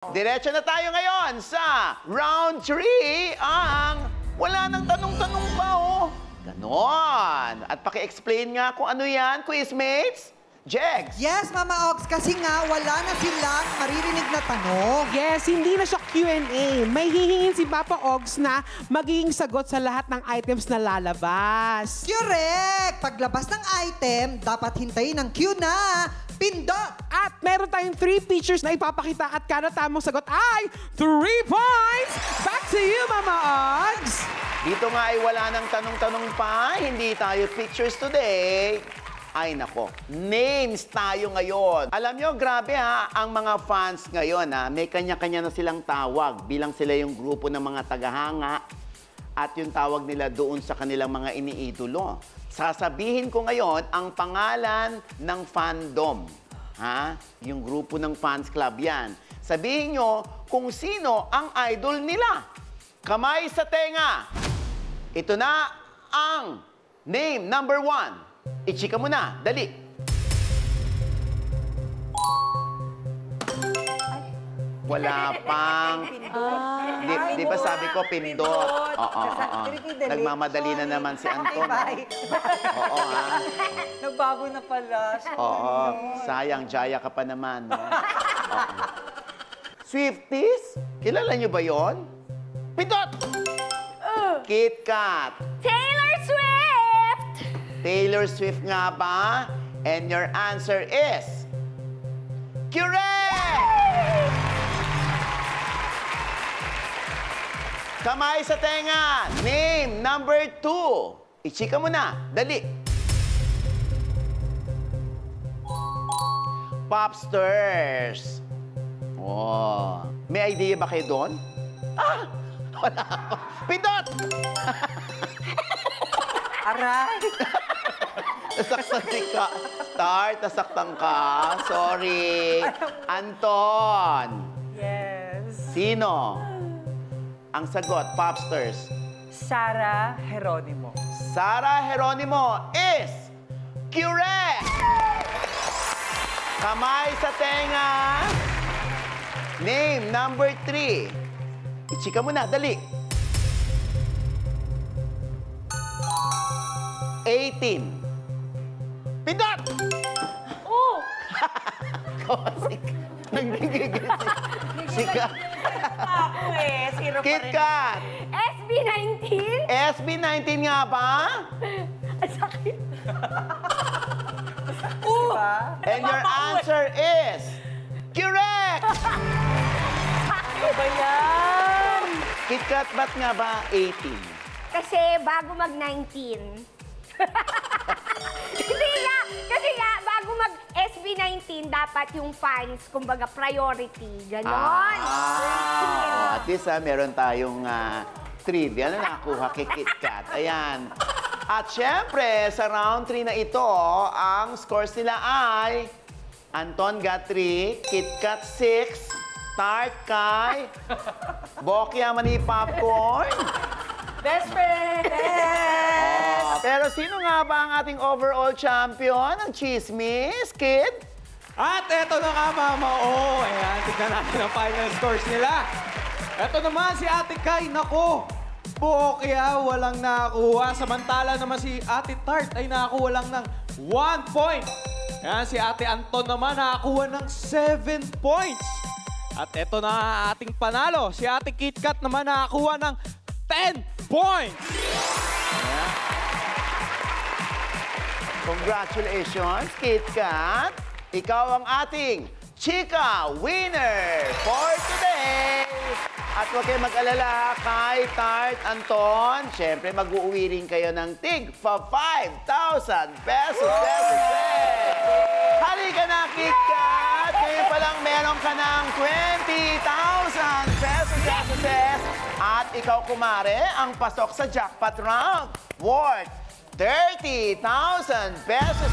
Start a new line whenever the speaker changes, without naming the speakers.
Diretso na tayo ngayon sa round 3 ang wala nang tanong-tanong pa, oh. Ganon. At paki-explain nga kung ano yan, quizmates. Jegs.
Yes, Mama Ox, kasi nga wala na silang maririnig na tanong.
Yes, hindi na siya Q&A. May hihingin si Papa Ogs na magiging sagot sa lahat ng items na lalabas.
Correct! Paglabas ng item, dapat hintayin ang cue na pindot.
At meron tayong 3 pictures na ipapakita at kada tamang sagot ay 3 points! Back to you, Mama Ogs!
Dito nga ay wala nang tanong-tanong pa. Hindi tayo pictures today. Ay nako, names tayo ngayon. Alam nyo, grabe ha, ang mga fans ngayon ha, may kanya-kanya na silang tawag bilang sila yung grupo ng mga tagahanga at yung tawag nila doon sa kanilang mga iniidolo. Sasabihin ko ngayon ang pangalan ng fandom. Ha? Yung grupo ng fans club yan. Sabihin nyo kung sino ang idol nila. Kamay sa tenga. Ito na ang name number 1. Ichika mo na. Dali. Wala pang... Di ba sabi ko pindot? Oo. Nagmamadali na naman si Anton. Oo, ha?
Nagbago na pala.
Oo. Sayang, Jaya ka pa naman. No? Swifties? Kilala niyo ba yon? Pindot! Kit Kat.
Taylor Swift!
Taylor Swift nga ba? And your answer is... correct! Kamay sa tenga. Name number 2. Ichika mo na. Dali. Popsters. Oh. May idea ba kayo doon? Ah! Wala ako. Pindot!
Aray!
Nasaktan ka. Start, nasaktan ka. Sorry. Anton.
Yes.
Sino? Ang sagot, Popsters.
Sarah Geronimo.
Sarah Geronimo is correct! Kamay sa tenga. Name number 3. Ichika mo na, dali. 18. Pindot!
Oh!
Kawasik. Nagigigil Sika.
Ako eh. Zero pa
Kit
rin.
Kat.
SB19?
SB19 nga ba?
Ang sakit.
Diba?
And your answer is correct!
Ano ba yan?
Kit Kat, ba't nga ba 18?
Kasi bago mag-19. Hindi nga. Kasi nga, bago mag-SB19, dapat yung fans, kumbaga, priority. Ganon.
At least meron tayong trivia na nakuha kay Kit Kat. Ayan. At syempre, sa round 3 na ito, ang scores nila ay Anton got 3, Kit Kat 6, Tart Kai, Bokya Mani Popcorn.
Best friend! Yes!
Pero sino nga ba ang ating overall champion ng Chismis, Kid?
At eto na nga, Mama O. Ayan, tignan natin ang final scores nila. Eto naman si Ate Kai. Nako, Bokya walang nakakuha. Samantala naman si Ate Tart ay nakakuha lang ng 1 point. Ayan, si Ate Anton naman nakakuha ng 7 points. At eto na ating panalo. Si Ate Kit Kat naman nakakuha ng 10 points. Ayan.
Congratulations, Kit Kat. Ikaw ang ating Chika winner for today. At huwag kayong mag-alala kay Tart, Anton. Siyempre, mag-uuwi rin kayo ng tig pa 5,000 pesos. Halika na, Kit Kat. Ngayon pa lang meron ka ng 20,000 pesos. At ikaw, kumare, ang pasok sa jackpot round worth 30,000 pesos.